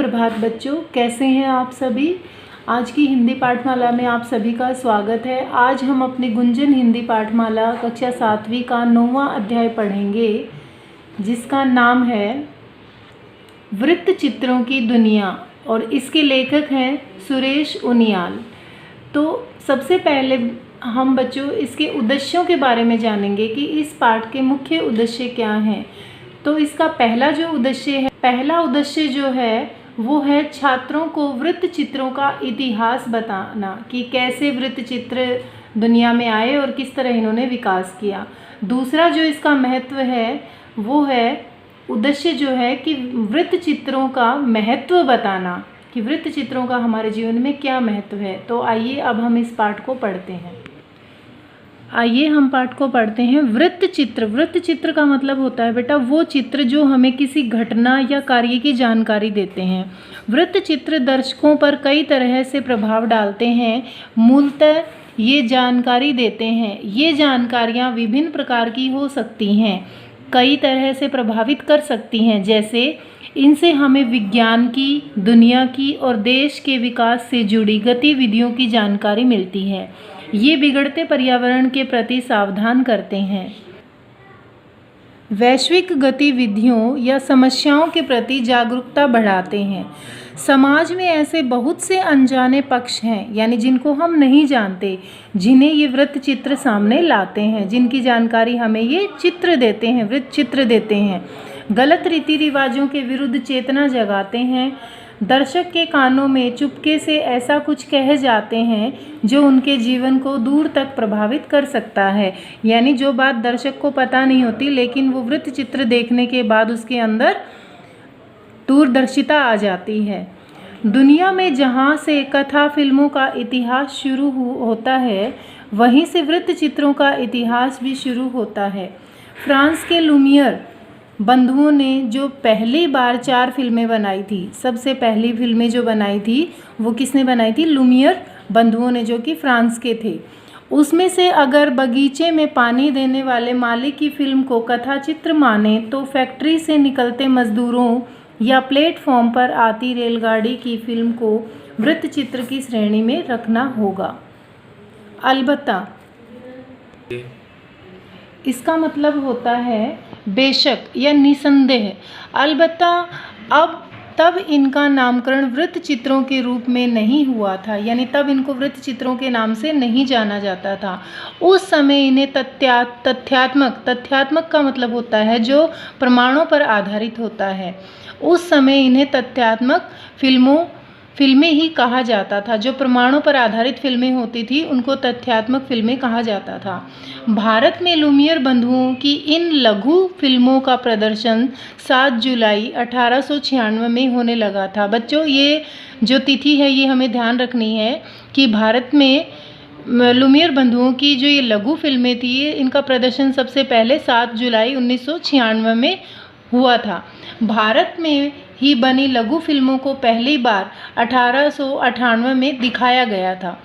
सुप्रभात बच्चों, कैसे हैं आप सभी। आज की हिंदी पाठमाला में आप सभी का स्वागत है। आज हम अपनी गुंजन हिंदी पाठमाला कक्षा 7वीं का 9वां अध्याय पढ़ेंगे, जिसका नाम है वृत्त चित्रों की दुनिया और इसके लेखक हैं सुरेश उनियाल। तो सबसे पहले हम बच्चों इसके उद्देश्यों के बारे में जानेंगे कि इस पाठ के मुख्य उद्देश्य क्या हैं। तो इसका पहला उद्देश्य जो है वो है छात्रों को वृत्त चित्रों का इतिहास बताना कि कैसे वृत्त चित्र दुनिया में आए और किस तरह इन्होंने विकास किया। दूसरा जो इसका महत्व है वो है उद्देश्य जो है कि वृत्त चित्रों का महत्व बताना कि वृत्त चित्रों का हमारे जीवन में क्या महत्व है। तो आइए अब हम इस पाठ को पढ़ते हैं। वृत्त चित्र का मतलब होता है बेटा वो चित्र जो हमें किसी घटना या कार्य की जानकारी देते हैं। वृत्त चित्र दर्शकों पर कई तरह से प्रभाव डालते हैं। मूलतः ये जानकारी देते हैं। ये जानकारियाँ विभिन्न प्रकार की हो सकती हैं, कई तरह से प्रभावित कर सकती हैं। जैसे इनसे हमें विज्ञान की, दुनिया की और देश के विकास से जुड़ी गतिविधियों की जानकारी मिलती है। ये बिगड़ते पर्यावरण के प्रति सावधान करते हैं, वैश्विक गतिविधियों या समस्याओं के प्रति जागरूकता बढ़ाते हैं। समाज में ऐसे बहुत से अनजाने पक्ष हैं, यानी जिनको हम नहीं जानते, जिन्हें ये वृत्त चित्र सामने लाते हैं, जिनकी जानकारी हमें ये चित्र देते हैं, वृत्त चित्र देते हैं। गलत रीति रिवाजों के विरुद्ध चेतना जगाते हैं। दर्शक के कानों में चुपके से ऐसा कुछ कह जाते हैं जो उनके जीवन को दूर तक प्रभावित कर सकता है। यानी जो बात दर्शक को पता नहीं होती, लेकिन वो वृत्त चित्र देखने के बाद उसके अंदर दूरदर्शिता आ जाती है। दुनिया में जहाँ से कथा फिल्मों का इतिहास शुरू होता है, वहीं से वृत्त चित्रों का इतिहास भी शुरू होता है। फ्रांस के लुमियर बंधुओं ने जो पहली बार 4 फिल्में बनाई थी, सबसे पहली फिल्में जो बनाई थी वो किसने बनाई थी? लुमियर बंधुओं ने, जो कि फ्रांस के थे। उसमें से अगर बगीचे में पानी देने वाले माली की फिल्म को कथा चित्र माने तो फैक्ट्री से निकलते मजदूरों या प्लेटफॉर्म पर आती रेलगाड़ी की फिल्म को वृत्त चित्र की श्रेणी में रखना होगा। अलबत्ता इसका मतलब होता है बेशक या निसंदेह। अलबत्ता तब इनका नामकरण वृत्त चित्रों के रूप में नहीं हुआ था, यानी तब इनको वृत्त चित्रों के नाम से नहीं जाना जाता था। उस समय इन्हें तथ्यात्मक का मतलब होता है जो प्रमाणों पर आधारित होता है। उस समय इन्हें तथ्यात्मक फिल्में ही कहा जाता था। जो प्रमाणों पर आधारित फिल्में होती थी उनको तथ्यात्मक फिल्में कहा जाता था। भारत में लुमियर बंधुओं की इन लघु फिल्मों का प्रदर्शन 7 जुलाई 1896 में होने लगा था। बच्चों, ये जो तिथि है ये हमें ध्यान रखनी है कि भारत में लुमियर बंधुओं की जो ये लघु फिल्में थी, इनका प्रदर्शन सबसे पहले 7 जुलाई 1996 में हुआ था। भारत में ही बनी लघु फिल्मों को पहली बार 1898 में दिखाया गया था।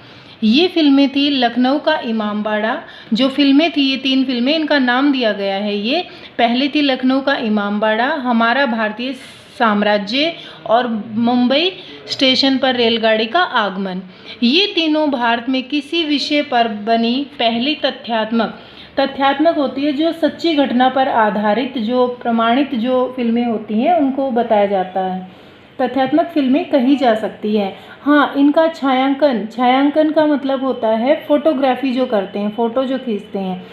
ये फिल्में थी लखनऊ का इमामबाड़ा। जो फिल्में थी, ये 3 फिल्में, इनका नाम दिया गया है। ये पहली थी लखनऊ का इमामबाड़ा, हमारा भारतीय साम्राज्य और मुंबई स्टेशन पर रेलगाड़ी का आगमन। ये तीनों भारत में किसी विषय पर बनी पहली तथ्यात्मक होती है, जो सच्ची घटना पर आधारित, जो प्रमाणित जो फिल्में होती हैं उनको बताया जाता है। तथ्यात्मक फिल्में कही जा सकती है। हाँ, इनका छायांकन का मतलब होता है फोटोग्राफी जो करते हैं, फ़ोटो जो खींचते हैं।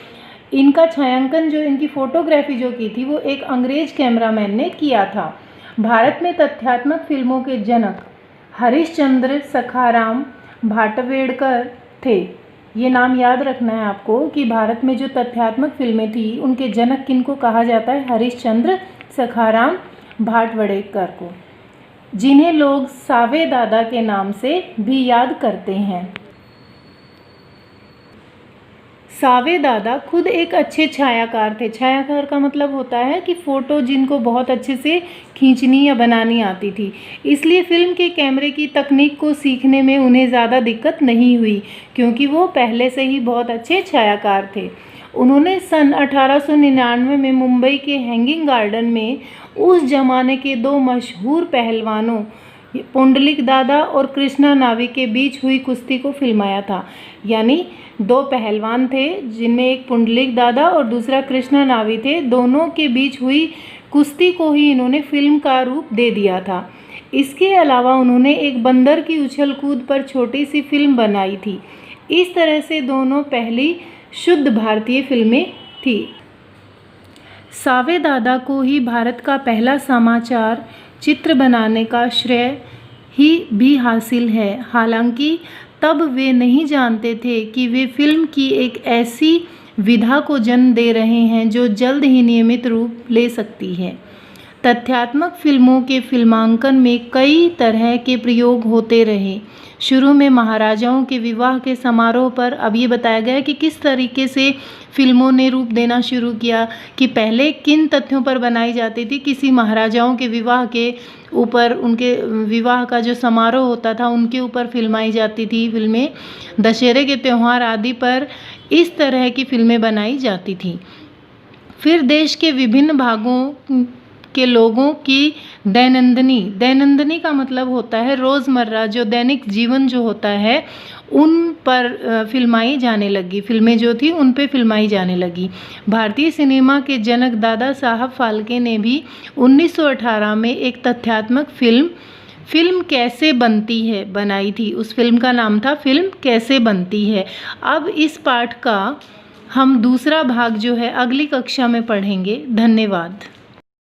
इनका छायांकन, जो इनकी फ़ोटोग्राफी जो की थी वो एक अंग्रेज़ कैमरामैन ने किया था। भारत में तथ्यात्मक फिल्मों के जनक हरिश्चंद्र सखाराम भाटवेड़कर थे। ये नाम याद रखना है आपको कि भारत में जो तथ्यात्मक फिल्में थी उनके जनक किनको कहा जाता है? हरिश्चंद्र सखाराम भाटवड़ेकर को, जिन्हें लोग सावे दादा के नाम से भी याद करते हैं। सावे दादा खुद एक अच्छे छायाकार थे। छायाकार का मतलब होता है कि फ़ोटो जिनको बहुत अच्छे से खींचनी या बनानी आती थी, इसलिए फ़िल्म के कैमरे की तकनीक को सीखने में उन्हें ज़्यादा दिक्कत नहीं हुई, क्योंकि वो पहले से ही बहुत अच्छे छायाकार थे। उन्होंने सन 1899 में मुंबई के हैंगिंग गार्डन में उस जमाने के 2 मशहूर पहलवानों पुंडलिक दादा और कृष्णा नावी के बीच हुई कुश्ती को फिल्माया था। यानी दो पहलवान थे जिनमें एक पुंडलिक दादा और दूसरा कृष्णा नावी थे, दोनों के बीच हुई कुश्ती को ही इन्होंने फिल्म का रूप दे दिया था। इसके अलावा उन्होंने एक बंदर की उछल कूद पर छोटी सी फिल्म बनाई थी। इस तरह से दोनों पहली शुद्ध भारतीय फिल्में थी। सावे दादा को ही भारत का पहला समाचार चित्र बनाने का श्रेय ही भी हासिल है। हालांकि तब वे नहीं जानते थे कि वे फिल्म की एक ऐसी विधा को जन्म दे रहे हैं जो जल्द ही नियमित रूप ले सकती है। तथ्यात्मक फिल्मों के फिल्मांकन में कई तरह के प्रयोग होते रहे। शुरू में महाराजाओं के विवाह के समारोह पर अब ये बताया गया है कि किस तरीके से फिल्मों ने रूप देना शुरू किया कि पहले किन तथ्यों पर बनाई जाती थी। किसी महाराजाओं के विवाह के ऊपर, उनके विवाह का जो समारोह होता था उनके ऊपर फिल्माई जाती थी फिल्में। दशहरे के त्यौहार आदि पर इस तरह की फिल्में बनाई जाती थी। फिर देश के विभिन्न भागों के लोगों की दैनंदिनी का मतलब होता है रोज़मर्रा, जो दैनिक जीवन जो होता है उन पर फिल्माई जाने लगी। फिल्में जो थी उन पे फिल्माई जाने लगी। भारतीय सिनेमा के जनक दादा साहब फाल्के ने भी 1918 में एक तथ्यात्मक फिल्म कैसे बनती है बनाई थी। उस फिल्म का नाम था फिल्म कैसे बनती है। अब इस पाठ का हम दूसरा भाग जो है अगली कक्षा में पढ़ेंगे। धन्यवाद।